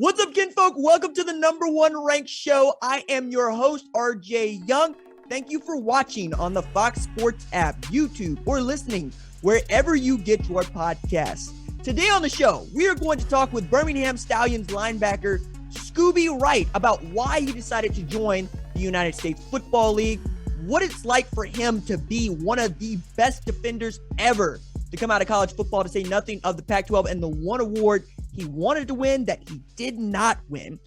What's up, kinfolk? Welcome to the #1 ranked show. I am your host, RJ Young. Thank you for watching on the Fox Sports app, YouTube, or listening wherever you get your podcasts. Today on the show, we are going to talk with Birmingham Stallions linebacker Scooby Wright about why he decided to join the United States Football League, what it's like for him to be one of the best defenders ever to come out of college football, to say nothing of the Pac-12 and the one award he wanted to win that he did not win,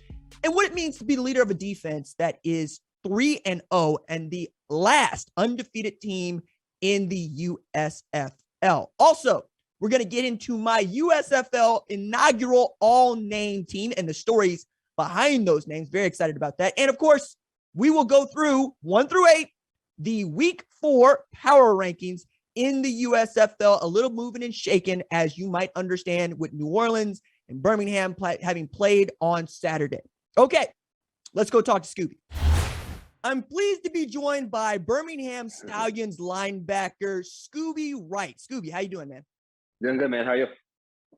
and what it means to be the leader of a defense that is 3-0 and the last undefeated team in the USFL. Also, we're going to get into my USFL inaugural all-name team and the stories behind those names. Very excited about that. And of course, we will go through 1 through 8, the Week 4 Power Rankings in the USFL, a little moving and shaking, as you might understand, with New Orleans and Birmingham having played on Saturday. Okay, let's go talk to Scooby. I'm pleased to be joined by Birmingham Stallions linebacker Scooby Wright. Scooby, how you doing, man? Doing good, man. How are you?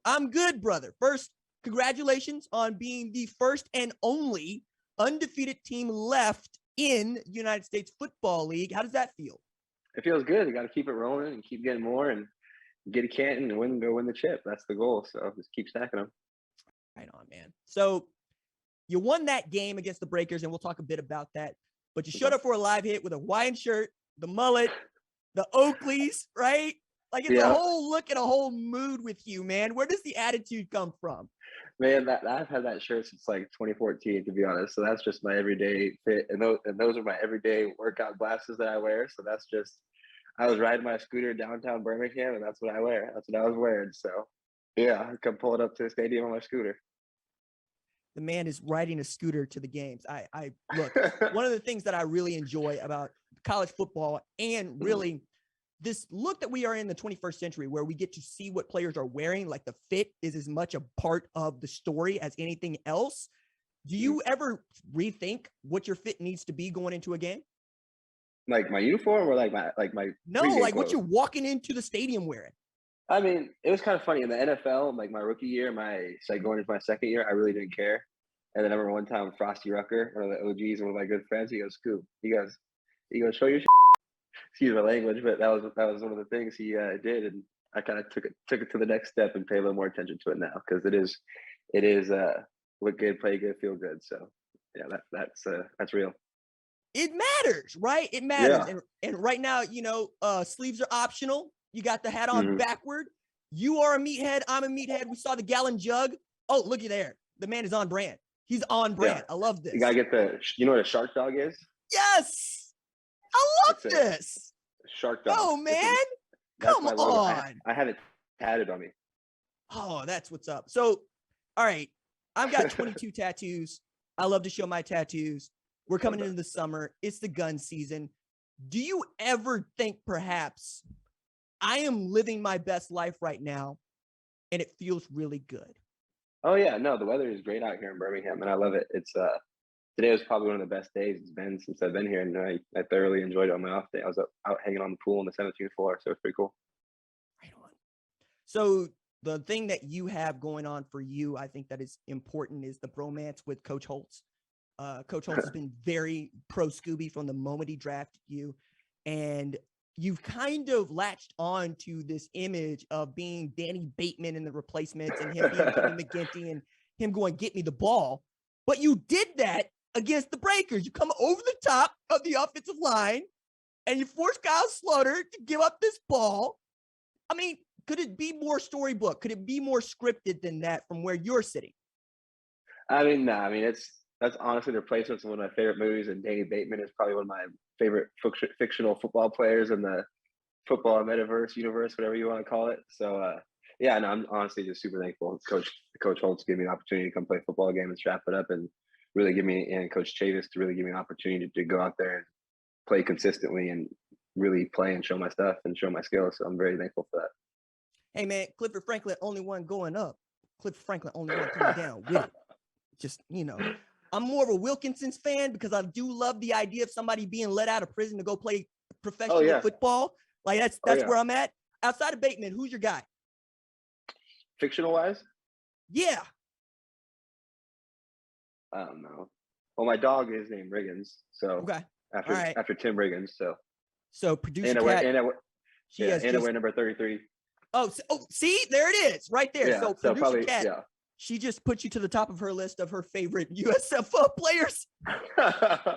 I'm good, brother. First, congratulations on being the first and only undefeated team left in the United States Football League. How does that feel? It feels good. You got to keep it rolling and keep getting more and get a Canton and go win the chip. That's the goal. So just keep stacking them. Right on, man. So you won that game against the Breakers, and we'll talk a bit about that. But you showed up for a live hit with a Hawaiian shirt, the mullet, the Oakleys, right? Like it's a whole look and a whole mood with you, man. Where does the attitude come from? Man, I've had that shirt since like 2014, to be honest. So that's just my everyday fit, and those are my everyday workout glasses that I wear. So that's just, I was riding my scooter downtown Birmingham, and that's what I wear. That's what I was wearing. So yeah, I come pull it up to the stadium on my scooter. The man is riding a scooter to the games. I look, one of the things that I really enjoy about college football, and really this look that we are in the 21st century, where we get to see what players are wearing, like the fit is as much a part of the story as anything else. Do you ever rethink what your fit needs to be going into a game? Like my uniform, or like my no, like clothes? What you're walking into the stadium wearing. I mean, it was kind of funny in the NFL, like my rookie year, going into my second year, I really didn't care. And then I remember one time Frosty Rucker, one of the OGs and one of my good friends, he goes, "Scoop," he goes, "Show your excuse my language," but that was one of the things he did, and I kind of took it to the next step and pay a little more attention to it now, because it is look good, play good, feel good. So yeah, that's real. It matters, right? It matters. Yeah. And right now, sleeves are optional. You got the hat on backward. You are a meathead. I'm a meathead. We saw the gallon jug. Oh, looky there. The man is on brand. He's on brand. Yeah. I love this. You gotta get you know what a shark dog is? Yes. I love this. Shark dog. Oh, man. Come on. I had it tatted on me. Oh, that's what's up. So, all right. I've got 22 tattoos. I love to show my tattoos. We're coming into the summer. It's the gun season. Do you ever think perhaps I am living my best life right now and it feels really good? Oh yeah, no, the weather is great out here in Birmingham, and I love it. It's today was probably one of the best days it's been since I've been here, and I thoroughly enjoyed it on my off day. I was out hanging on the pool on the 17th floor, so it's pretty cool. Right on. So the thing that you have going on for you, I think that is important, is the bromance with Coach Holtz. Coach Holtz has been very pro Scooby from the moment he drafted you, and you've kind of latched on to this image of being Danny Bateman in the replacements, and him being Kenny McGinty, and him going, "Get me the ball." But you did that against the Breakers. You come over the top of the offensive line, and you force Kyle Slaughter to give up this ball. I mean, could it be more storybook? Could it be more scripted than that from where you're sitting? I mean, no. I mean, that's honestly the replacement's one of my favorite movies, and Danny Bateman is probably one of my favorite fictional football players in the football metaverse universe, whatever you want to call it. So yeah, no, I'm honestly just super thankful Coach Holtz gave me an opportunity to come play a football game and strap it up, and really give me, and Coach Chavis to really give me an opportunity to go out there and play consistently and really play and show my stuff and show my skills. So I'm very thankful for that. Hey man, Clifford Franklin, only one going up. Clifford Franklin, only one coming down with it. Just, I'm more of a Wilkinson's fan, because I do love the idea of somebody being let out of prison to go play professional football. Like that's where I'm at. Outside of Bateman, who's your guy? Fictional wise? Yeah. I don't know. Well, my dog is named Riggins, so Okay. after All right. after Tim Riggins. So producer and I wear Cat, and I wear she yeah has and I just wear number 33. see, there it is, right there. Yeah. So So producer probably Cat, she just put you to the top of her list of her favorite USFL players. yeah.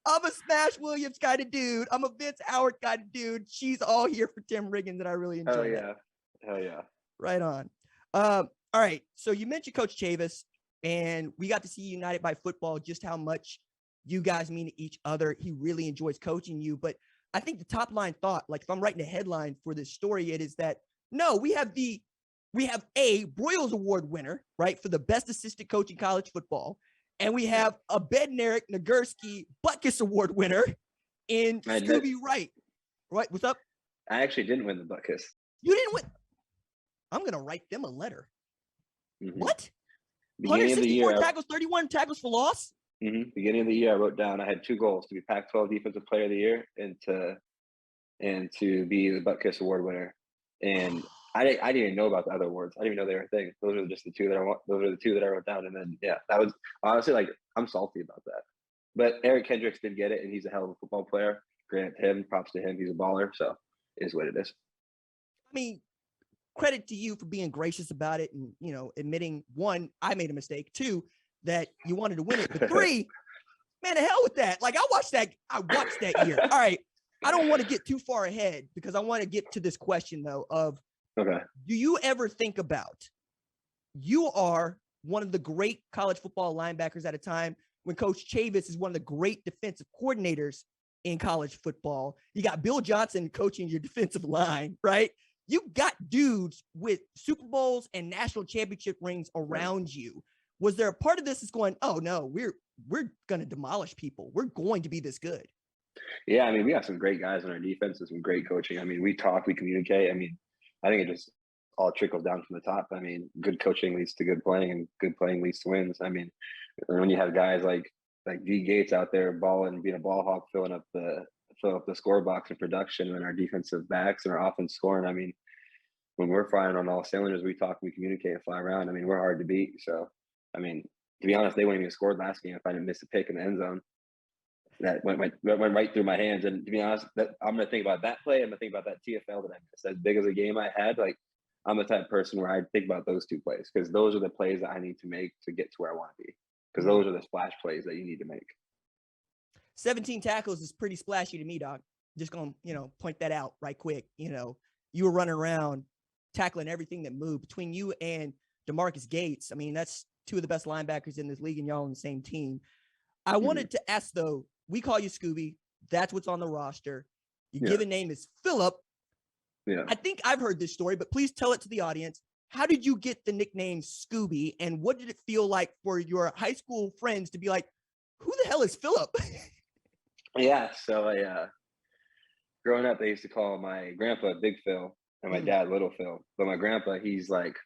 I'm a Smash Williams kind of dude. I'm a Vince Howard kind of dude. She's all here for Tim Riggins, and I really enjoy Hell that. yeah. Hell yeah. Right on. All right. So you mentioned Coach Chavis, and we got to see United by Football, just how much you guys mean to each other. He really enjoys coaching you. But I think the top line thought, like if I'm writing a headline for this story, it is that no, we have a Broyles Award winner, right, for the best assistant coach in college football. And we have a Bednarik Nagurski Butkus Award winner in Scooby Wright. Right? What's up? I actually didn't win the Butkus. You didn't win. I'm going to write them a letter. Mm-hmm. What? Beginning of the year, tackles, 31 tackles for loss? Mm-hmm. Beginning of the year, I wrote down I had 2 goals: to be Pac-12 Defensive Player of the Year and to be the Butkus Award winner. And I didn't even know about the other awards. I didn't even know they were a thing. Those are just the 2 that I want. Those are the 2 that I wrote down. And then that was honestly like I'm salty about that. But Eric Kendricks did get it, and he's a hell of a football player. Grant him, props to him. He's a baller. So it is what it is. I mean, credit to you for being gracious about it and, admitting, 1, I made a mistake, 2, that you wanted to win it, but 3, man, the hell with that. Like I watched that year. All right. I don't want to get too far ahead because I want to get to this question though of, okay, do you ever think about, you are one of the great college football linebackers at a time when Coach Chavis is one of the great defensive coordinators in college football. You got Bill Johnson coaching your defensive line, right? You got dudes with Super Bowls and national championship rings around you. Was there a part of this that's going, oh no, we're going to demolish people. We're going to be this good. Yeah, I mean, we have some great guys on our defense and some great coaching. I mean, we talk, we communicate. I mean, I think it just all trickles down from the top. I mean, good coaching leads to good playing, and good playing leads to wins. I mean, when you have guys like D Gates out there balling, being a ball hawk, filling up the score box in production, and our defensive backs and our offense scoring. I mean, when we're firing on all cylinders, we talk, we communicate, and fly around. I mean, we're hard to beat. So, I mean, to be honest, they wouldn't even scored last game if I didn't miss a pick in the end zone. That went right through my hands. And to be honest, that I'm going to think about that play. I'm going to think about that TFL that I missed. As big as a game I had, like I'm the type of person where I think about those 2 plays because those are the plays that I need to make to get to where I want to be. Because those are the splash plays that you need to make. 17 tackles is pretty splashy to me, Doc. Just going to, point that out right quick. You were running around tackling everything that moved between you and DeMarcus Gates. I mean, that's 2 of the best linebackers in this league and y'all on the same team. I wanted to ask though, we call you Scooby. That's what's on the roster. Your given name is Philip. Yeah. I think I've heard this story, but please tell it to the audience. How did you get the nickname Scooby? And what did it feel like for your high school friends to be like, who the hell is Philip? Yeah. So growing up, they used to call my grandpa Big Phil and my dad Little Phil. But my grandpa, he's like,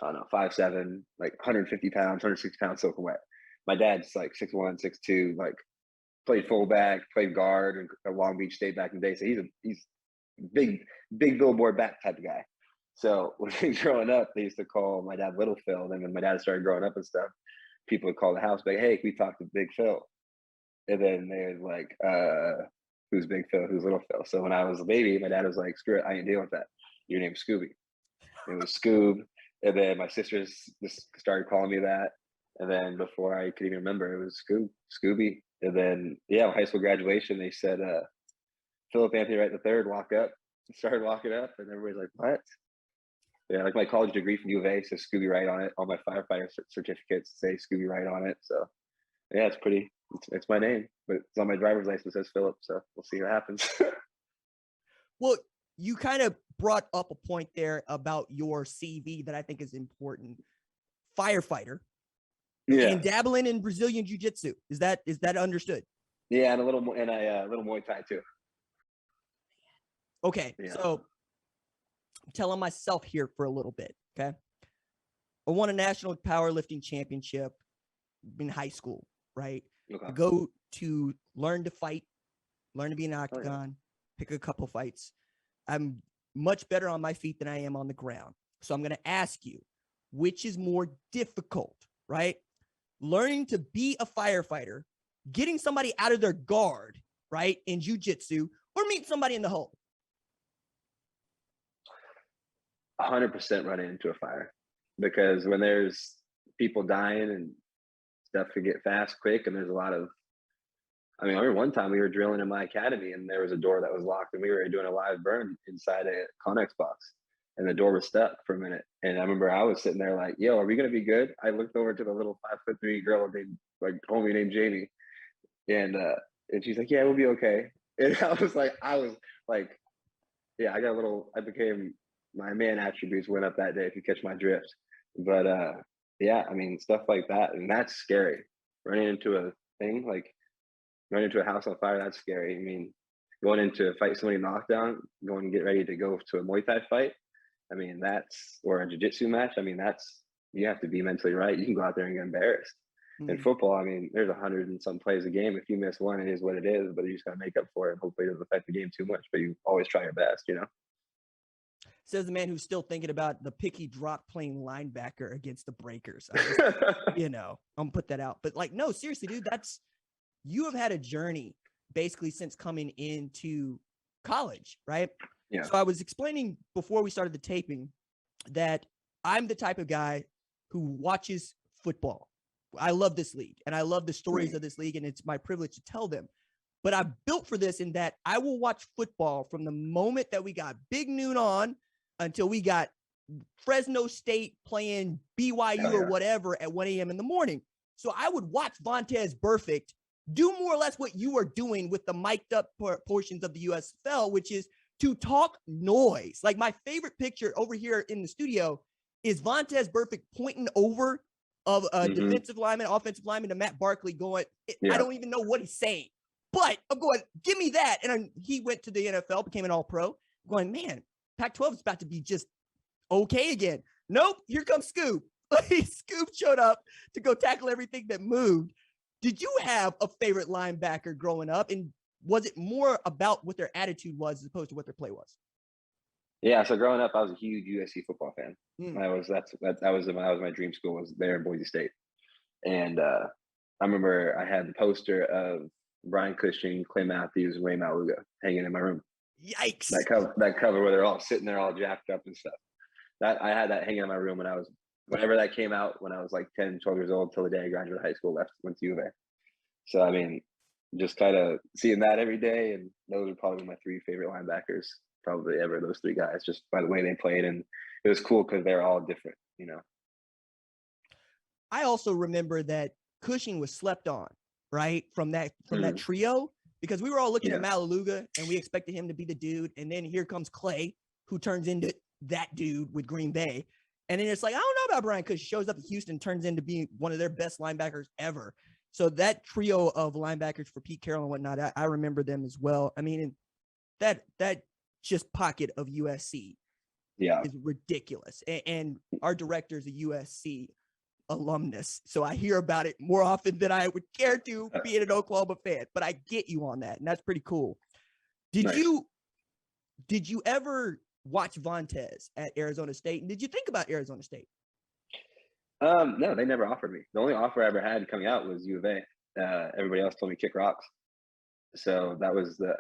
I don't know, 5'7", like 150 pounds, 160 pounds soaking wet. My dad's like 6'1", 6'2", like played fullback, played guard at Long Beach State back in the day. So he's big billboard back type of guy. So when he was growing up, they used to call my dad Little Phil. And then when my dad started growing up and stuff, people would call the house like, hey, can we talk to Big Phil? And then they was like, who's Big Phil? Who's Little Phil? So when I was a baby, my dad was like, screw it, I ain't dealing with that. Your name's Scooby. It was Scoob. And then my sisters just started calling me that. And then before I could even remember, it was Scooby. And then, high school graduation, they said, Philip Anthony Wright III, walk up. Started walking up, and everybody's like, what? Yeah, like my college degree from U of A says Scooby Wright on it. All my firefighter certificates say Scooby Wright on it. So, yeah, it's my name. But it's on my driver's license, it says Philip. So we'll see what happens. Well, you kind of brought up a point there about your CV that I think is important. Firefighter. Yeah. And dabbling in Brazilian jiu-jitsu. Is that understood? Yeah, and a little Muay Thai too. Okay, so I'm telling myself here for a little bit, okay? I won a national powerlifting championship in high school, right? Okay. I go to learn to fight, learn to be an octagon, pick a couple fights. I'm much better on my feet than I am on the ground. So I'm going to ask you, which is more difficult, right? learning to be a firefighter, getting somebody out of their guard, right, in jiu-jitsu, or meeting somebody in the hole? 100% running into a fire, because when there's people dying and stuff could get fast quick, and there's a lot of, I remember one time we were drilling in my academy and there was a door that was locked and we were doing a live burn inside a Connex box and the door was stuck for a minute. And I remember I was sitting there like, yo, are we going to be good? I looked over to the little 5'3" girl named, like, homie named Jamie. And she's like, yeah, we'll be okay. And I was like, yeah, I became, my man attributes went up that day, if you catch my drift. But yeah, I mean, stuff like that. And that's scary. Running into a thing, like running into a house on fire, that's scary. I mean, going into a fight somebody knockdown, going and get ready to go to a Muay Thai fight, I mean, or a jiu-jitsu match, I mean, you have to be mentally right. You can go out there and get embarrassed. In football, I mean, there's 100 and some plays a game. If you miss one, it is what it is, but you just got to make up for it. And hopefully it doesn't affect the game too much, but you always try your best, you know? Says the man who's still thinking about the picky drop playing linebacker against the Breakers. You know, I'm gonna put that out. But like, no, seriously, dude, you have had a journey basically since coming into college, right? Yeah. So I was explaining before we started the taping that I'm the type of guy who watches football. I love this league and I love the stories of this league, and it's my privilege to tell them. But I'm built for this in that I will watch football from the moment that we got Big Noon on until we got Fresno State playing BYU or whatever at 1 a.m. in the morning. So I would watch Vontaze Burfict do more or less what you are doing with the mic'd up portions of the USFL, which is to talk noise. Like, my favorite picture over here in the studio is Vontaze Burfict pointing over of a defensive lineman, offensive lineman to Matt Barkley going, I don't even know what he's saying, but I'm going, give me that. And he went to the NFL, became an all-pro, going, man, Pac-12 is about to be just okay again. Nope, here comes Scoop. Scoop showed up to go tackle everything that moved. Did you have a favorite linebacker growing up? And was it more about what their attitude was as opposed to what their play was? Yeah, so growing up, I was a huge USC football fan. That was my dream school, was there in Boise State. And I remember I had the poster of Brian Cushing, Clay Matthews, Ray Maluga hanging in my room. Yikes! That cover where they're all sitting there all jacked up and stuff. That I had that hanging in my room whenever that came out, when I was like 10, 12 years old, till the day I graduated high school, went to U of A. So I mean, just kind of seeing that every day, and those are probably my three favorite linebackers probably ever, those three guys, just by the way they played. And it was cool because they're all different, you know. I also remember that Cushing was slept on, right? From that trio, because we were all looking at Maluga and we expected him to be the dude. And then here comes Clay, who turns into that dude with Green Bay. And then it's like, I don't know about Brian Cushing, shows up at Houston, turns into being one of their best linebackers ever. So that trio of linebackers for Pete Carroll and whatnot, I remember them as well. I mean, that just pocket of USC is ridiculous. And our director is a USC alumnus, so I hear about it more often than I would care to, being an Oklahoma fan. But I get you on that, and that's pretty cool. Did you ever watch Vontaze at Arizona State? And did you think about Arizona State? No, they never offered me. The only offer I ever had coming out was U of A. Everybody else told me kick rocks. So that was the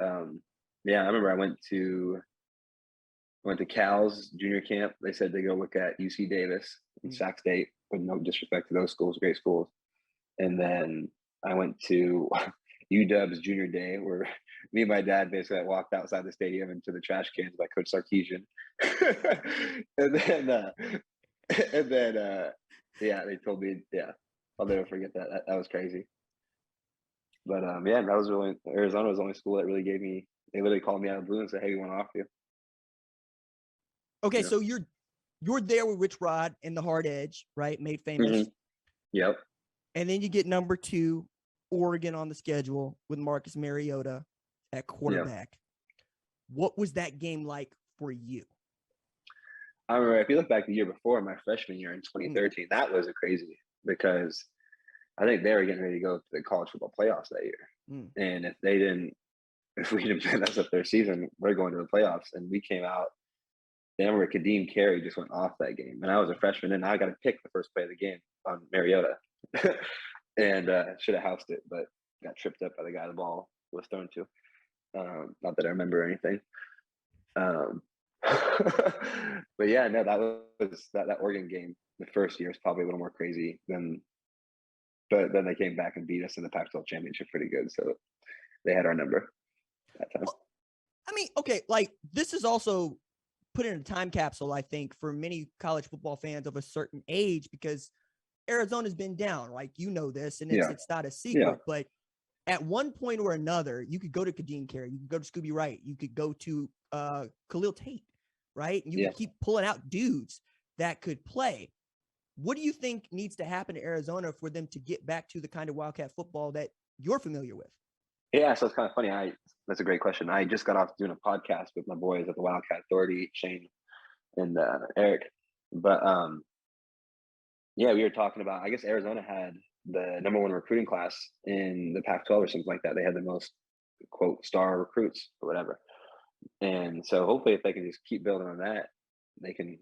I remember I went to Cal's junior camp. They said to go look at UC Davis and Sac State, with no disrespect to those schools, great schools. And then I went to UW's junior day, where me and my dad basically walked outside the stadium into the trash cans by Coach Sarkisian. and then they told me, I'll never forget that. That was crazy. But that was really, Arizona was the only school that really gave me, they literally called me out of the blue and said, hey, we want to offer you. Okay, so you're there with Rich Rod and the Hard Edge, right? Made famous. Yep. And then you get number 2, Oregon on the schedule with Marcus Mariota at quarterback. Yep. What was that game like for you? I remember, if you look back the year before, my freshman year in 2013, that was a crazy, because I think they were getting ready to go to the college football playoffs that year. And if we didn't mess up their season, we're going to the playoffs. And we came out. I remember Kadeem Carey just went off that game, and I was a freshman, and I got to pick the first play of the game on Mariota. and should have housed it, but got tripped up by the guy the ball was thrown to. Not that I remember anything. But yeah, no, that was that Oregon game. The first year is probably a little more crazy but then they came back and beat us in the Pac-12 championship pretty good. So they had our number that time. Well, I mean, okay, like this is also put in a time capsule, I think, for many college football fans of a certain age, because Arizona's been down, like, you know this, and it's not a secret, but at one point or another, you could go to Kadeem Carey, you could go to Scooby Wright, you could go to Khalil Tate, right? And you could keep pulling out dudes that could play. What do you think needs to happen to Arizona for them to get back to the kind of Wildcat football that you're familiar with? Yeah, so it's kind of funny. That's a great question. I just got off doing a podcast with my boys at the Wildcat Authority, Shane and Eric. But yeah, we were talking about, I guess Arizona had the number one recruiting class in the Pac-12 or something like that. They had the most, quote, star recruits or whatever. And so hopefully if they can just keep building on that, they can.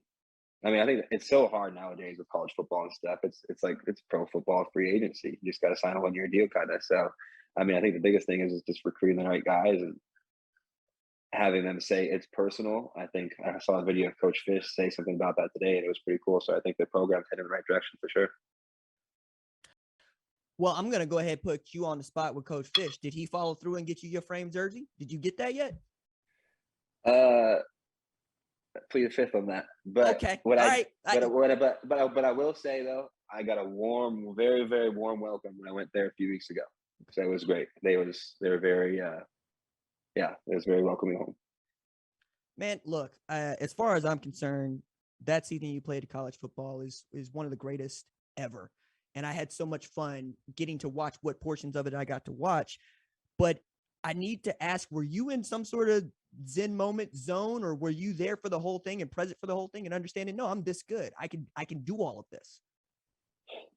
I mean, I think it's so hard nowadays with college football and stuff. It's like it's pro football free agency. You just got to sign a 1-year deal kind of. So, I mean, I think the biggest thing is just recruiting the right guys and having them say it's personal. I think I saw a video of Coach Fish say something about that today, and it was pretty cool. So I think the program's headed in the right direction for sure. Well, I'm going to go ahead and put you on the spot with Coach Fish. Did he follow through and get you your framed jersey? Did you get that yet? Plead the fifth on that. But okay. But I will say though, I got a warm, very, very warm welcome when I went there a few weeks ago. So it was great. They were very it was very welcoming home. Man, look, as far as I'm concerned, that season you played college football is one of the greatest ever. And I had so much fun getting to watch what portions of it I got to watch. But I need to ask, were you in some sort of Zen moment zone, or were you there for the whole thing and present for the whole thing and understanding, no, I'm this good. I can do all of this.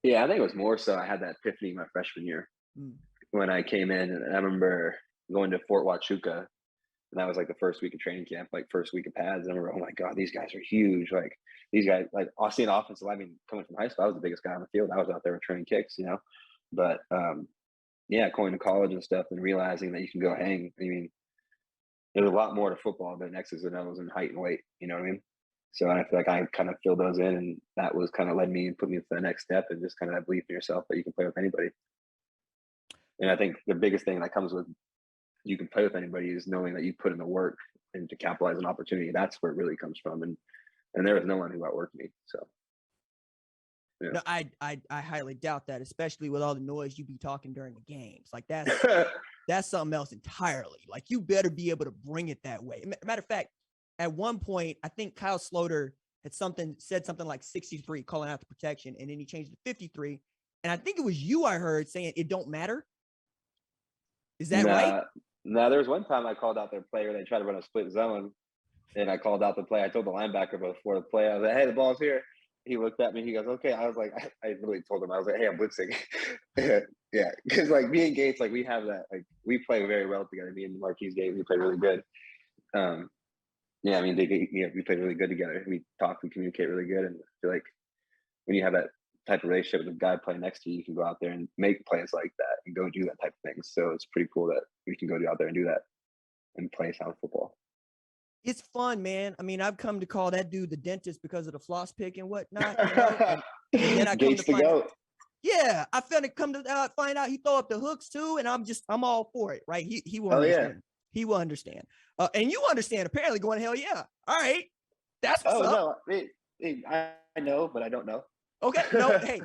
Yeah, I think it was more so I had that epiphany my freshman year when I came in, and I remember going to Fort Huachuca, and that was like the first week of training camp, like first week of pads. And I remember, oh my God, these guys are huge. Like these guys, like I'll see an offensive. I mean, coming from high school, I was the biggest guy on the field. I was out there returning kicks, you know. But yeah, going to college and stuff and realizing that you can go hang. I mean, there's a lot more to football than X's and O's and height and weight. You know what I mean? So I feel like I kind of filled those in, and that was kind of led me and put me to the next step, and just kind of that belief in yourself that you can play with anybody. And I think the biggest thing that comes with you can play with anybody is knowing that you put in the work and to capitalize on opportunity. That's where it really comes from. And there was no one who outworked me. So. Yeah. No, I highly doubt that, especially with all the noise you be talking during the games. Like that's something else entirely. Like you better be able to bring it that way. Matter of fact, at one point, I think Kyle Sloter had said something like 63, calling out the protection, and then he changed to 53. And I think it was you I heard saying it don't matter. Is that right? No, there was one time I called out their player. They tried to run a split zone, and I called out the play. I told the linebacker before the play, I was like, "Hey, the ball's here." He looked at me. He goes, "Okay." I was like, I really told him. I was like, "Hey, I'm blitzing." Yeah, because like me and Gates, like we have that. Like we play very well together. Me and Marquise Gates, we play really good. Yeah, I mean, we play really good together. We talk, we communicate really good, and I feel like when you have that type of relationship with a guy playing next to you, you can go out there and make plays like that and go do that type of thing. So it's pretty cool that we can go out there and do that and play sound football. It's fun, man. I mean, I've come to call that dude the dentist because of the floss pick and whatnot. You know? and then I come to find out, yeah, I found it come to find out he throw up the hooks too, and I'm all for it, right? He will understand. Yeah. He will understand. And you understand, apparently, going, hell yeah. All right. That's what's up. No, I know, but I don't know. Okay. No, hey.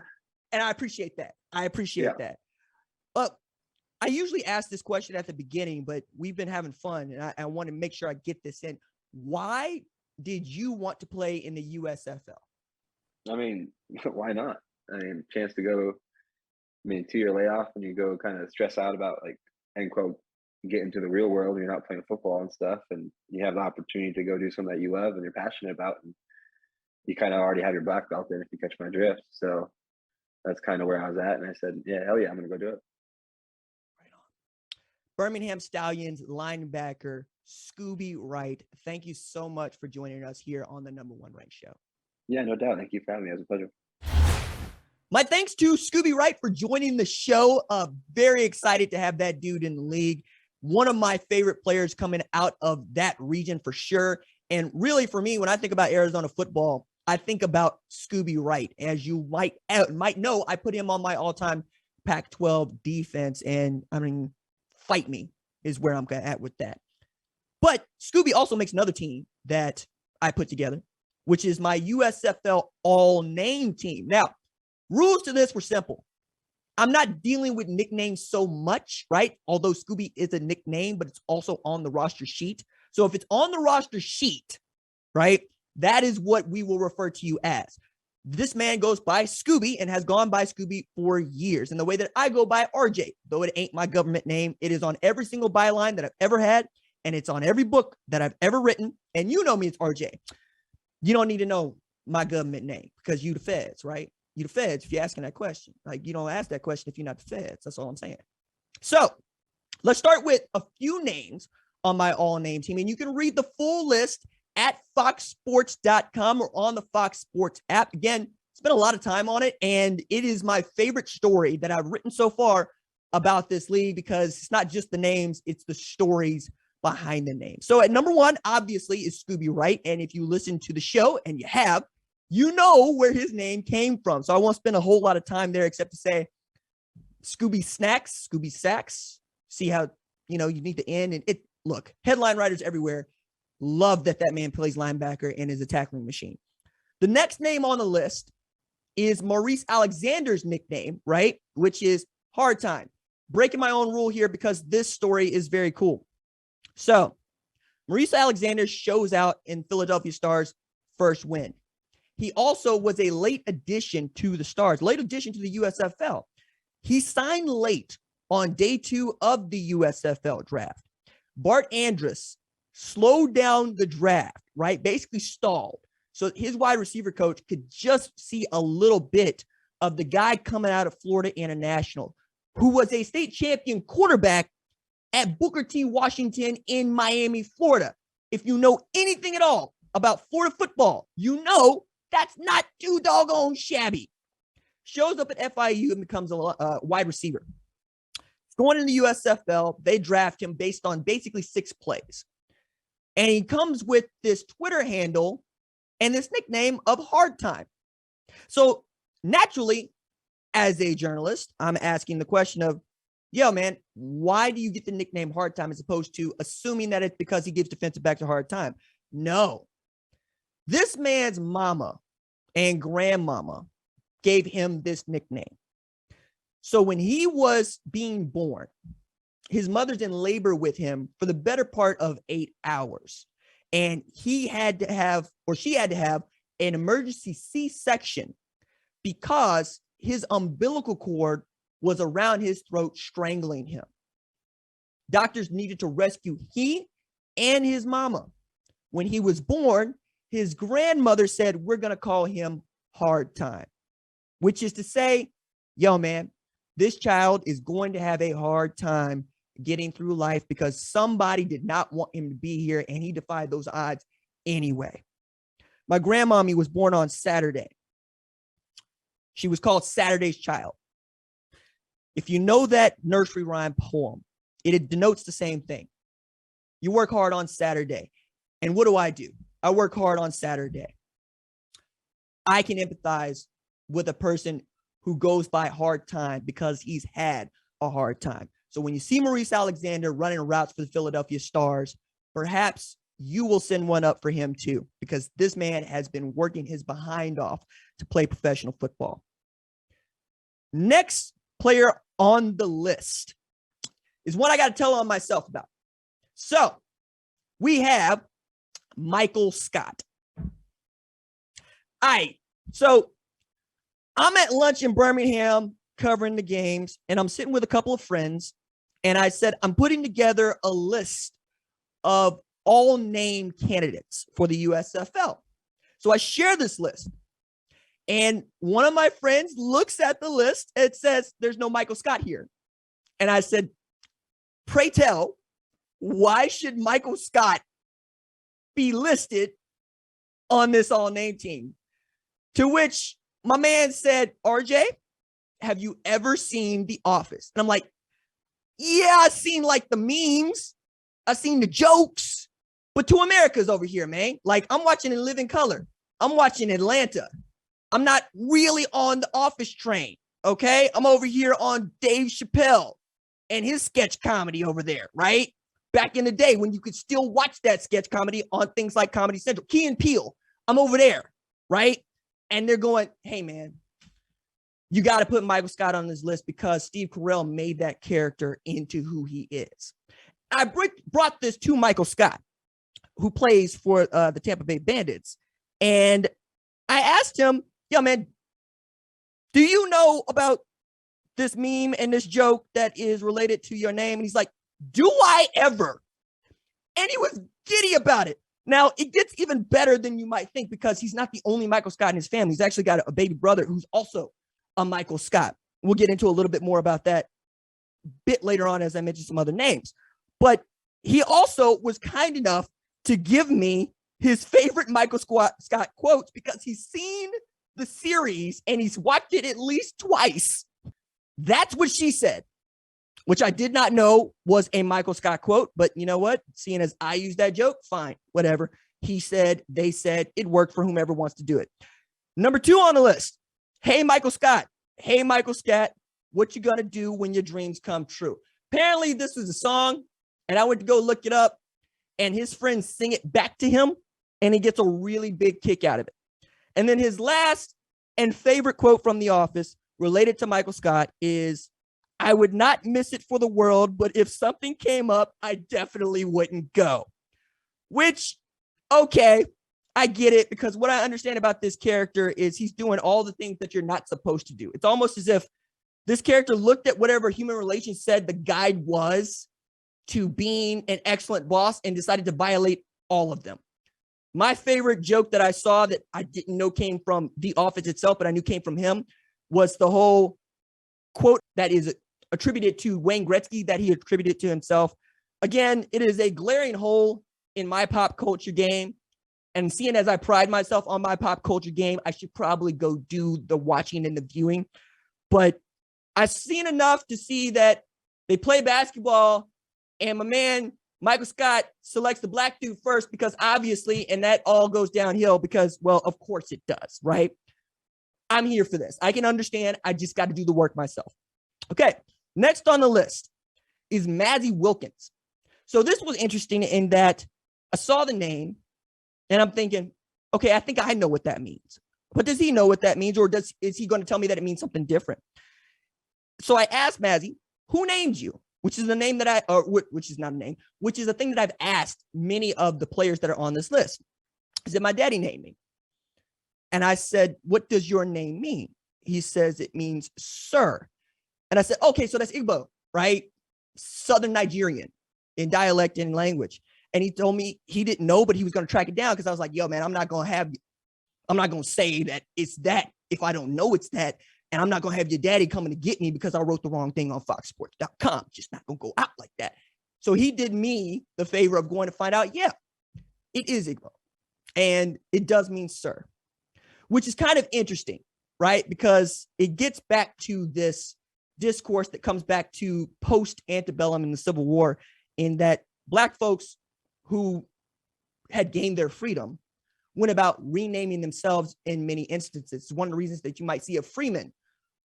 And I appreciate that. that. I usually ask this question at the beginning, but we've been having fun, and I want to make sure I get this in. Why did you want to play in the USFL? I mean, why not? I mean, chance to go, 2-year layoff, and you go kind of stress out about, like, end quote, get into the real world, and you're not playing football and stuff, and you have the opportunity to go do something that you love and you're passionate about, and you kind of already have your black belt there, if you catch my drift. So that's kind of where I was at, and I said, yeah, hell yeah, I'm going to go do it. Right on. Birmingham Stallions linebacker Scooby Wright, thank you so much for joining us here on the Number One Ranked Show. Yeah, no doubt. Thank you for having me. It was a pleasure. My thanks to Scooby Wright for joining the show. Very excited to have that dude in the league. One of my favorite players coming out of that region for sure. And really for me, when I think about Arizona football, I think about Scooby Wright. As you might know, I put him on my all-time Pac-12 defense. And I mean, fight me is where I'm at with that. But Scooby also makes another team that I put together, which is my USFL all-name team. Now, rules to this were simple. I'm not dealing with nicknames so much, right? Although Scooby is a nickname, but it's also on the roster sheet. So if it's on the roster sheet, right, that is what we will refer to you as. This man goes by Scooby and has gone by Scooby for years. And the way that I go by RJ, though it ain't my government name, it is on every single byline that I've ever had. And it's on every book that I've ever written. And you know me, it's RJ. You don't need to know my government name because you the feds, right? You the feds if you're asking that question. Like, you don't ask that question if you're not the feds. That's all I'm saying. So let's start with a few names on my all-name team. And you can read the full list at foxsports.com or on the Fox Sports app. Again, spent a lot of time on it, and it is my favorite story that I've written so far about this league because it's not just the names, it's the stories behind the name. So at number one, obviously, is Scooby Wright. And if you listen to the show, and you have, you know where his name came from. So I won't spend a whole lot of time there except to say Scooby Snacks, Scooby Sacks. See how, you need to end. And look, headline writers everywhere love that man plays linebacker and is a tackling machine. The next name on the list is Maurice Alexander's nickname, right? Which is Hard Time. Breaking my own rule here because this story is very cool. So Maurice Alexander shows out in Philadelphia Stars' first win. He also was a late addition to the Stars, late addition to the USFL. He signed late on day 2 of the USFL draft. Bart Andrus slowed down the draft, right? Basically stalled. So his wide receiver coach could just see a little bit of the guy coming out of Florida International, who was a state champion quarterback at Booker T. Washington in Miami, Florida. If you know anything at all about Florida football, you know that's not too doggone shabby. Shows up at FIU and becomes a wide receiver. Going in the USFL, they draft him based on basically 6 plays. And he comes with this Twitter handle and this nickname of Hard Time. So naturally, as a journalist, I'm asking the question of, yo, man, why do you get the nickname Hard Time as opposed to assuming that it's because he gives defensive backs a hard time? No. This man's mama and grandmama gave him this nickname. So when he was being born, his mother's in labor with him for the better part of 8 hours. And she had to have an emergency C-section because his umbilical cord was around his throat, strangling him. Doctors needed to rescue he and his mama. When he was born, his grandmother said, we're going to call him Hard Time, which is to say, yo, man, this child is going to have a hard time getting through life because somebody did not want him to be here, and he defied those odds anyway. My grandmommy was born on Saturday. She was called Saturday's Child. If you know that nursery rhyme poem, it denotes the same thing. You work hard on Saturday. And what do? I work hard on Saturday. I can empathize with a person who goes by Hard Time because he's had a hard time. So when you see Maurice Alexander running routes for the Philadelphia Stars, perhaps you will send one up for him too, because this man has been working his behind off to play professional football. Next player on the list is one I got to tell on myself about. So we have Michael Scott. So I'm at lunch in Birmingham covering the games, and I'm sitting with a couple of friends, and I said, I'm putting together a list of all named candidates for the USFL. So I share this list, and one of my friends looks at the list. It says, there's no Michael Scott here. And I said, pray tell, why should Michael Scott be listed on this all-name team? To which my man said, RJ, have you ever seen The Office? And I'm like, yeah, I've seen like the memes. I've seen the jokes. But To America's over here, man. Like, I'm watching in living color. I'm watching Atlanta. I'm not really on the Office train, okay? I'm over here on Dave Chappelle and his sketch comedy over there, right? Back in the day when you could still watch that sketch comedy on things like Comedy Central. Key and Peele, I'm over there, right? And they're going, hey, man, you got to put Michael Scott on this list because Steve Carell made that character into who he is. I brought this to Michael Scott, who plays for the Tampa Bay Bandits. And I asked him, yo, man, do you know about this meme and this joke that is related to your name? And he's like, do I ever? And he was giddy about it. Now, it gets even better than you might think because he's not the only Michael Scott in his family. He's actually got a baby brother who's also a Michael Scott. We'll get into a little bit more about that a bit later on as I mention some other names. But he also was kind enough to give me his favorite Michael Scott quotes because he's seen the series and he's watched it at least twice. That's what she said, which I did not know was a Michael Scott quote. But you know what? Seeing as I used that joke, fine, whatever. He said, they said, it worked for whomever wants to do it. Number 2 on the list. Hey, Michael Scott. Hey, Michael Scott. What you gonna do when your dreams come true? Apparently, this is a song, and I went to go look it up, and his friends sing it back to him, and he gets a really big kick out of it. And then his last and favorite quote from The Office related to Michael Scott is, I would not miss it for the world, but if something came up, I definitely wouldn't go. Which, okay, I get it, because what I understand about this character is he's doing all the things that you're not supposed to do. It's almost as if this character looked at whatever human relations said the guide was to being an excellent boss and decided to violate all of them. My favorite joke that I saw that I didn't know came from The Office itself, but I knew came from him, was the whole quote that is attributed to Wayne Gretzky that he attributed to himself. Again, it is a glaring hole in my pop culture game. And seeing as I pride myself on my pop culture game, I should probably go do the watching and the viewing. But I've seen enough to see that they play basketball and my man Michael Scott selects the black dude first because obviously, and that all goes downhill because, well, of course it does, right? I'm here for this. I can understand. I just got to do the work myself. Okay, next on the list is Mazzy Wilkins. So this was interesting in that I saw the name and I'm thinking, okay, I think I know what that means. But does he know what that means, or is he going to tell me that it means something different? So I asked Mazzy, who named you? Which is a name that which is not a name, which is a thing that I've asked many of the players that are on this list. He said, my daddy named me. And I said, what does your name mean? He says, it means sir. And I said, okay, so that's Igbo, right? Southern Nigerian in dialect and language. And he told me he didn't know, but he was going to track it down because I was like, yo, man, I'm not going to say that it's that if I don't know it's that. And I'm not going to have your daddy coming to get me because I wrote the wrong thing on foxsports.com. Just not going to go out like that. So he did me the favor of going to find out, yeah, it is Igbo. And it does mean sir, which is kind of interesting, right? Because it gets back to this discourse that comes back to post-antebellum in the Civil War, in that Black folks who had gained their freedom went about renaming themselves in many instances. It's one of the reasons that you might see a freeman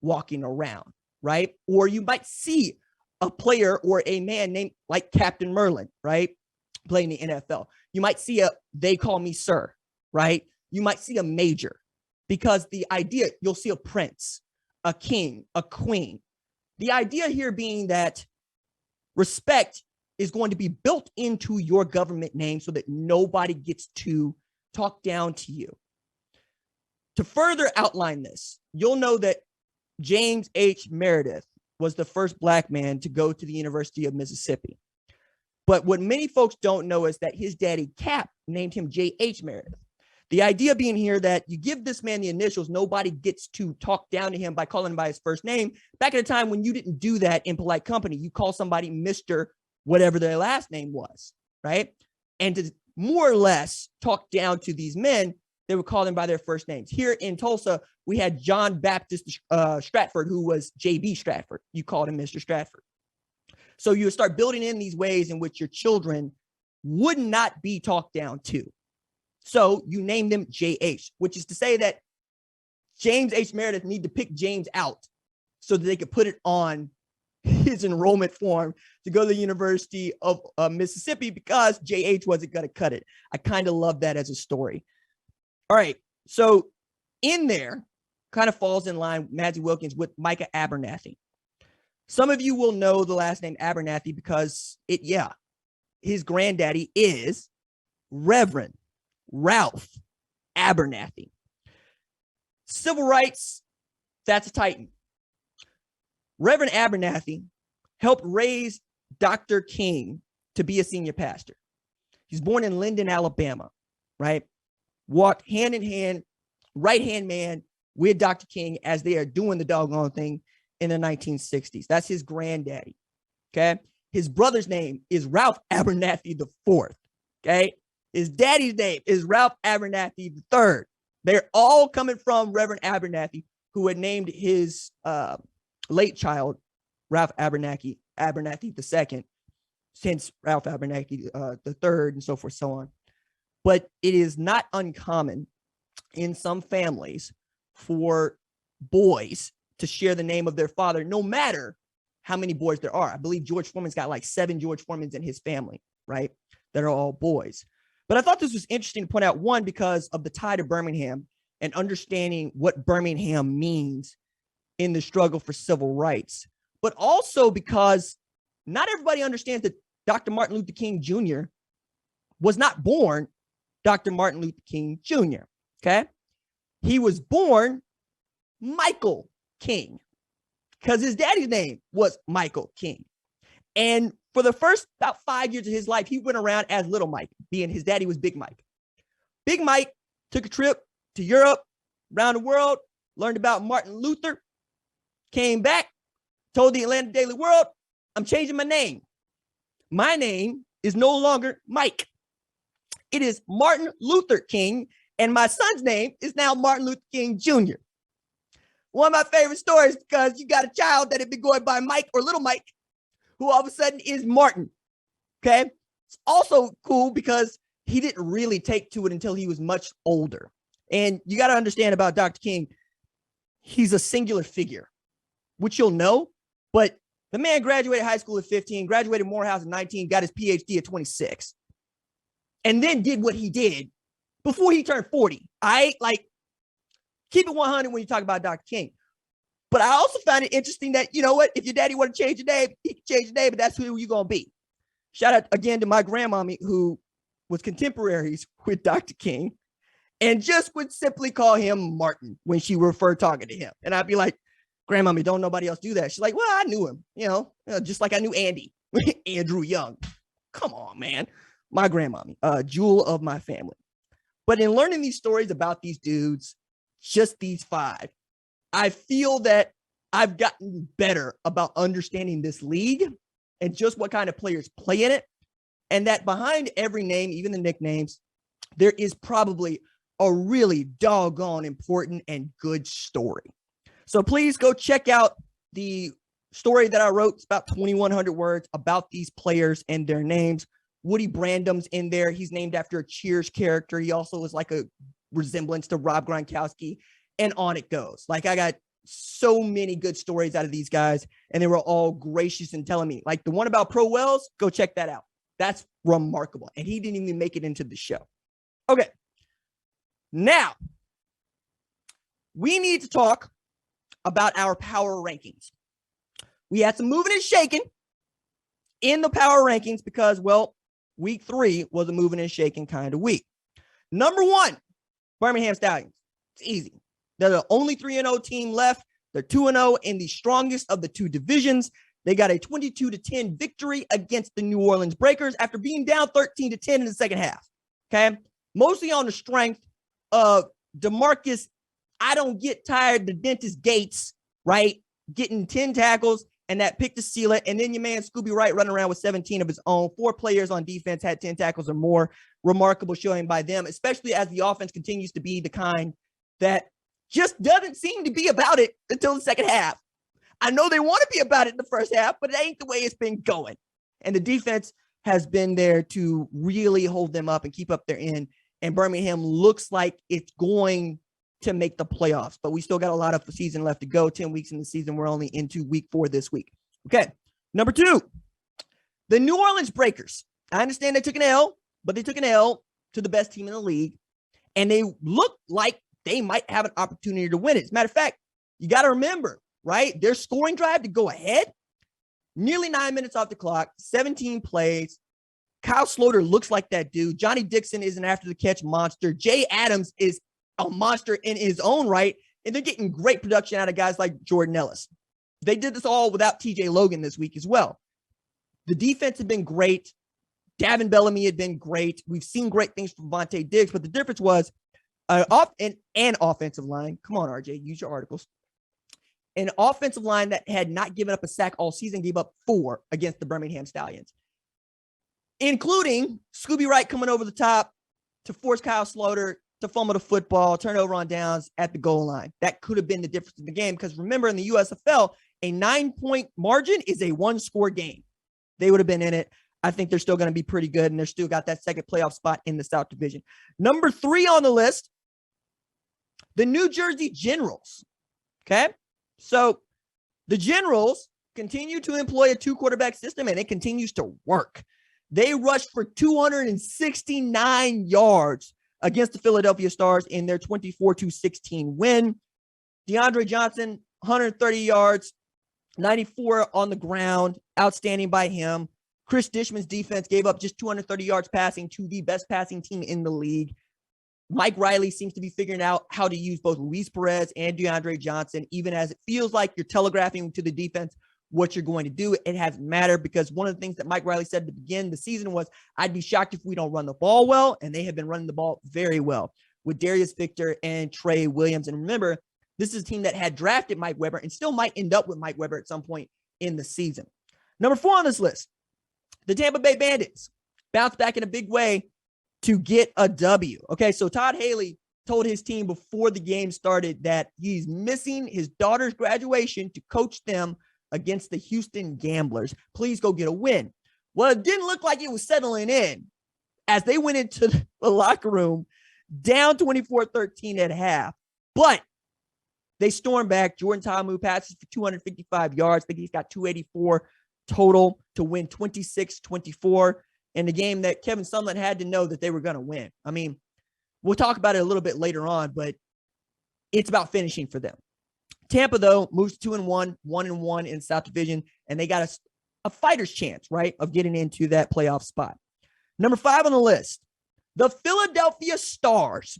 walking around, right? Or you might see a player or a man named like Captain Merlin, right? Playing the NFL. You might see they call me sir, right? You might see a major, because the idea, you'll see a prince, a king, a queen. The idea here being that respect is going to be built into your government name so that nobody gets to talk down to you. To further outline this, you'll know that James H. Meredith was the first Black man to go to the University of Mississippi. But what many folks don't know is that his daddy, Cap, named him J.H. Meredith. The idea being here that you give this man the initials, nobody gets to talk down to him by calling him by his first name. Back at a time when you didn't do that in polite company, you call somebody Mr. whatever their last name was, right? And to more or less talk down to these men, they would call them by their first names. Here in Tulsa, we had John Baptist Stratford, who was J.B. Stratford. You called him Mr. Stratford. So you start building in these ways in which your children would not be talked down to. So you name them JH, which is to say that James H. Meredith need to pick James out so that they could put it on his enrollment form to go to the University of Mississippi because JH wasn't going to cut it. I kind of love that as a story. All right. So in there kind of falls in line, Madsey Wilkins, with Micah Abernathy. Some of you will know the last name Abernathy because his granddaddy is Reverend Ralph Abernathy. Civil rights, that's a titan. Reverend Abernathy helped raise Dr. King to be a senior pastor. He's born in Linden, Alabama, right? Walked hand in hand, right-hand man with Dr. King as they are doing the doggone thing in the 1960s. That's his granddaddy, okay? His brother's name is Ralph Abernathy IV, okay? His daddy's name is Ralph Abernathy III. They're all coming from Reverend Abernathy, who had named his late child Ralph Abernathy II, since Ralph Abernathy III, and so forth, so on. But it is not uncommon in some families for boys to share the name of their father, no matter how many boys there are. I believe George Foreman's got like 7 George Foremans in his family, right? That are all boys. But I thought this was interesting to point out, one, because of the tie to Birmingham and understanding what Birmingham means in the struggle for civil rights, but also because not everybody understands that Dr. Martin Luther King Jr. was not born Dr. Martin Luther King Jr., okay? He was born Michael King because his daddy's name was Michael King. And for the first about 5 years of his life, he went around as Little Mike, being his daddy was Big Mike. Big Mike took a trip to Europe, around the world, learned about Martin Luther, came back, told the Atlanta Daily World, I'm changing my name. My name is no longer Mike. It is Martin Luther King, and my son's name is now Martin Luther King Jr. One of my favorite stories, because you got a child that had been going by Mike or Little Mike, who all of a sudden is Martin, okay? It's also cool because he didn't really take to it until he was much older. And you got to understand about Dr. King, he's a singular figure, which you'll know, but the man graduated high school at 15, graduated Morehouse at 19, got his PhD at 26, and then did what he did before he turned 40. Keep it 100 when you talk about Dr. King. But I also found it interesting that, you know what, if your daddy want to change your name, he can change your name, but that's who you're going to be. Shout out again to my grandmommy, who was contemporaries with Dr. King and just would simply call him Martin when she referred talking to him. And I'd be like, Grandmommy, don't nobody else do that. She's like, well, I knew him, just like I knew Andy, Andrew Young. Come on, man. My grandmommy, jewel of my family. But in learning these stories about these dudes, just these 5, I feel that I've gotten better about understanding this league and just what kind of players play in it. And that behind every name, even the nicknames, there is probably a really doggone important and good story. So please go check out the story that I wrote. It's about 2,100 words about these players and their names. Woody Brandum's in there. He's named after a Cheers character. He also was like a resemblance to Rob Gronkowski, and on it goes. Like, I got so many good stories out of these guys, and they were all gracious in telling me. Like the one about Pro Wells, go check that out. That's remarkable. And he didn't even make it into the show. Okay. Now, we need to talk about our power rankings. We had some moving and shaking in the power rankings because, well, week 3 was a moving and shaking kind of week. Number 1, Birmingham Stallions. It's easy. They're the only 3-0 team left. They're 2-0 in the strongest of the 2 divisions. They got a 22-10 victory against the New Orleans Breakers after being down 13-10 in the second half. Okay. Mostly on the strength of DeMarcus, I don't get tired, the dentist Gates, right? Getting 10 tackles and that pick to seal it. And then your man Scooby Wright running around with 17 of his own. 4 players on defense had 10 tackles or more. Remarkable showing by them, especially as the offense continues to be the kind that just doesn't seem to be about it until the second half. I know they want to be about it in the first half, but it ain't the way it's been going. And the defense has been there to really hold them up and keep up their end. And Birmingham looks like it's going to make the playoffs, but we still got a lot of the season left to go. 10 weeks in the season. We're only into week 4 this week. Okay. Number 2, the New Orleans Breakers. I understand they took an L, but they took an L to the best team in the league. And they look like they might have an opportunity to win it. As a matter of fact, you got to remember, right? Their scoring drive to go ahead, nearly 9 minutes off the clock, 17 plays. Kyle Sloter looks like that dude. Johnny Dixon is an after-the-catch monster. Jay Adams is a monster in his own right, and they're getting great production out of guys like Jordan Ellis. They did this all without TJ Logan this week as well. The defense had been great. Davin Bellamy had been great. We've seen great things from Vontae Diggs, but the difference was an offensive line. Come on, RJ, use your articles. An offensive line that had not given up a sack all season, gave up 4 against the Birmingham Stallions, including Scooby Wright coming over the top to force Kyle Sloter to fumble the football, turnover on downs at the goal line. That could have been the difference in the game because remember, in the USFL, a 9-point margin is a 1-score game. They would have been in it. I think they're still going to be pretty good, and they're still got that second playoff spot in the South Division. Number 3 on the list, the New Jersey Generals. Okay? So the Generals continue to employ a 2-quarterback system, and it continues to work. They rushed for 269 yards against the Philadelphia Stars in their 24-16 win. DeAndre Johnson, 130 yards, 94 on the ground. Outstanding by him. Chris Dishman's defense gave up just 230 yards passing to the best passing team in the league. Mike Riley seems to be figuring out how to use both Luis Perez and DeAndre Johnson, even as it feels like you're telegraphing to the defense what you're going to do. It hasn't mattered because one of the things that Mike Riley said at the beginning of the season was, I'd be shocked if we don't run the ball well, and they have been running the ball very well with Darius Victor and Trey Williams. And remember, this is a team that had drafted Mike Weber and still might end up with Mike Weber at some point in the season. Number 4 on this list, the Tampa Bay Bandits bounced back in a big way to get a W. Okay, so Todd Haley told his team before the game started that he's missing his daughter's graduation to coach them against the Houston Gamblers. Please go get a win. Well, it didn't look like it was settling in as they went into the locker room down 24-13 at half. But they stormed back. Jordan Ta'amu passes for 255 yards. I think he's got 284 total to win 26-24 in the game that Kevin Sumlin had to know that they were going to win. I mean, we'll talk about it a little bit later on, but it's about finishing for them. Tampa, though, moves 2-1, 1-1 in South Division, and they got a fighter's chance, right, of getting into that playoff spot. Number 5 on the list, the Philadelphia Stars.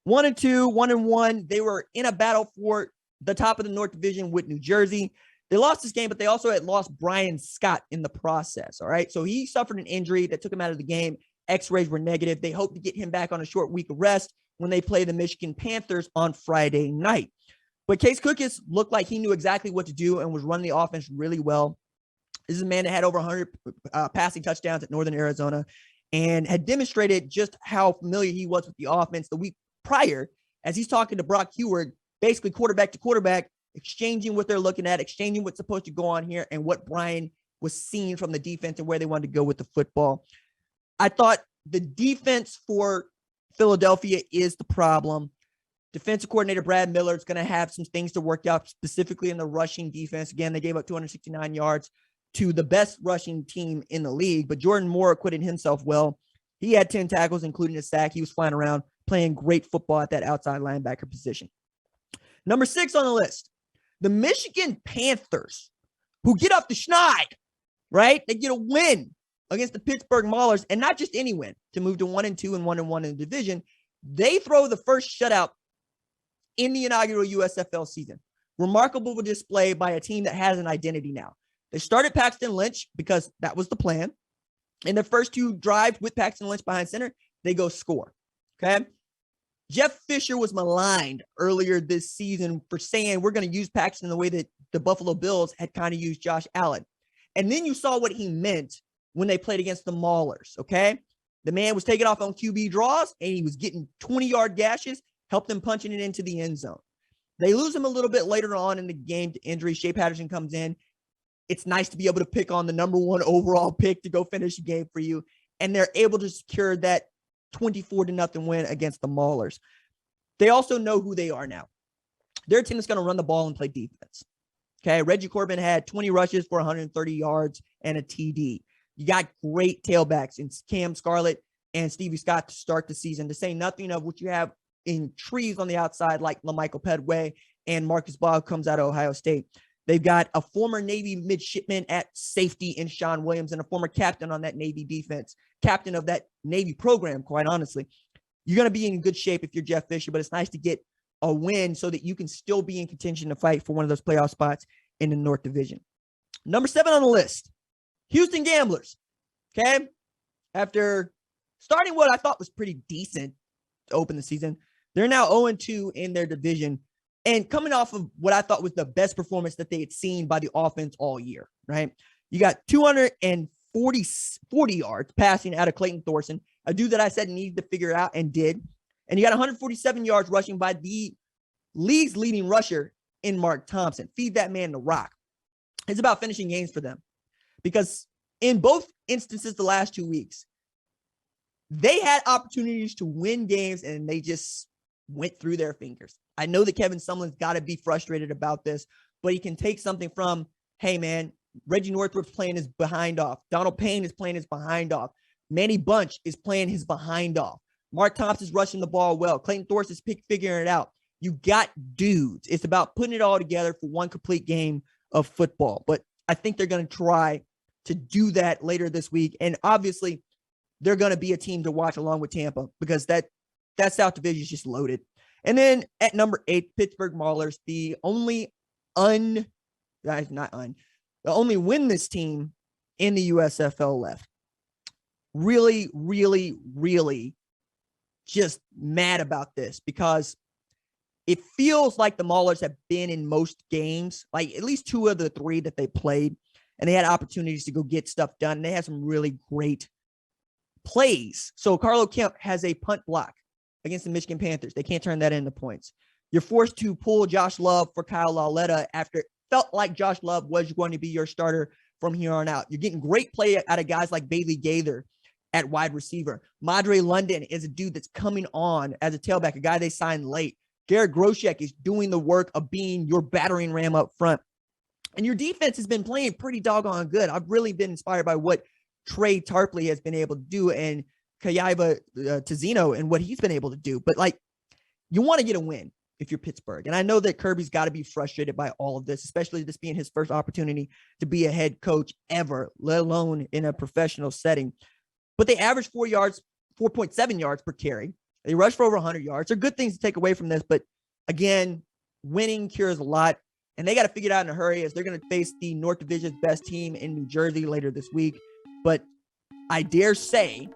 1-2, 1-1. They were in a battle for the top of the North Division with New Jersey. They lost this game, but they also had lost Brian Scott in the process, all right? So he suffered an injury that took him out of the game. X-rays were negative. They hope to get him back on a short week of rest when they play the Michigan Panthers on Friday night. But Case Cookis looked like he knew exactly what to do and was running the offense really well. This is a man that had over 100 passing touchdowns at Northern Arizona and had demonstrated just how familiar he was with the offense the week prior as he's talking to Brock Heward, basically quarterback to quarterback, exchanging what they're looking at, exchanging what's supposed to go on here and what Brian was seeing from the defense and where they wanted to go with the football. I thought the defense for Philadelphia is the problem. Defensive coordinator Brad Miller is going to have some things to work out, specifically in the rushing defense. Again, they gave up 269 yards to the best rushing team in the league, but Jordan Moore acquitted himself well. He had 10 tackles, including a sack. He was flying around, playing great football at that outside linebacker position. Number 6 on the list, the Michigan Panthers, who get off the schneid, right? They get a win against the Pittsburgh Maulers, and not just any win, to move to 1-2 and 1-1 in the division. They throw the first shutout in the inaugural USFL season. Remarkable display by a team that has an identity now. They started Paxton Lynch because that was the plan. In their first 2 drives with Paxton Lynch behind center, they go score. Okay. Jeff Fisher was maligned earlier this season for saying we're going to use Paxton the way that the Buffalo Bills had kind of used Josh Allen. And then you saw what he meant when they played against the Maulers. Okay. The man was taking off on QB draws and he was getting 20-yard gashes, help them punching it into the end zone. They lose him a little bit later on in the game to injury. Shea Patterson comes in. It's nice to be able to pick on the number 1 overall pick to go finish the game for you. And they're able to secure that 24-0 win against the Maulers. They also know who they are now. Their team is going to run the ball and play defense. Okay, Reggie Corbin had 20 rushes for 130 yards and a TD. You got great tailbacks in Cam Scarlett and Stevie Scott to start the season, to say nothing of what you have in trees on the outside like LaMichael Pedway and Marcus Baugh comes out of Ohio State. They've got a former Navy midshipman at safety in Sean Williams and a former captain on that Navy defense, captain of that Navy program, quite honestly. You're going to be in good shape if you're Jeff Fisher, but it's nice to get a win so that you can still be in contention to fight for one of those playoff spots in the North Division. Number 7 on the list, Houston Gamblers. Okay. After starting what I thought was pretty decent to open the season, they're now 0-2 in their division and coming off of what I thought was the best performance that they had seen by the offense all year, right? You got 240 yards passing out of Clayton Thorson, a dude that I said needed to figure it out and did. And you got 147 yards rushing by the league's leading rusher in Mark Thompson. Feed that man the rock. It's about finishing games for them because in both instances the last 2 weeks, they had opportunities to win games and they just went through their fingers. I know that Kevin Sumlin's got to be frustrated about this, but he can take something from, hey, man, Reggie Northrup's playing his behind off. Donald Payne is playing his behind off. Manny Bunch is playing his behind off. Mark Thompson's rushing the ball well. Clayton Thorson's figuring it out. You got dudes. It's about putting it all together for one complete game of football. But I think they're going to try to do that later this week. And obviously, they're going to be a team to watch along with Tampa because that South Division is just loaded. And then at number 8, Pittsburgh Maulers, the only winless team in the USFL left. Really, really, really just mad about this because it feels like the Maulers have been in most games, like at least 2 of the 3 that they played, and they had opportunities to go get stuff done. And they had some really great plays. So Carlo Kemp has a punt block against the Michigan Panthers. They can't turn that into points. You're forced to pull Josh Love for Kyle Lauletta after it felt like Josh Love was going to be your starter from here on out. You're getting great play out of guys like Bailey Gaither at wide receiver. Madre London is a dude that's coming on as a tailback, a guy they signed late. Garrett Groshek is doing the work of being your battering ram up front. And your defense has been playing pretty doggone good. I've really been inspired by what Trey Tarpley has been able to do and Kayaiva Tizino and what he's been able to do. But, like, you want to get a win if you're Pittsburgh. And I know that Kirby's got to be frustrated by all of this, especially this being his first opportunity to be a head coach ever, let alone in a professional setting. But they average 4.7 yards per carry. They rush for over 100 yards. They're good things to take away from this. But, again, winning cures a lot. And they got to figure it out in a hurry as they're going to face the North Division's best team in New Jersey later this week. But I dare say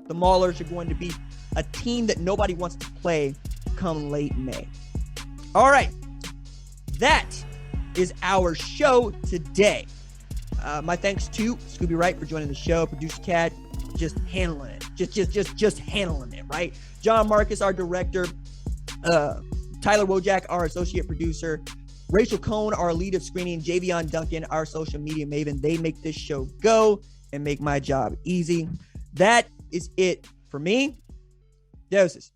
the Maulers are going to be a team that nobody wants to play come late May. All right. That is our show today. My thanks to Scooby Wright for joining the show. Producer Cat, just handling it. Just handling it, right? John Marcus, our director. Tyler Wojak, our associate producer. Rachel Cohn, our lead of screening. Javion Duncan, our social media maven. They make this show go and make my job easy. That is it for me. Deuces.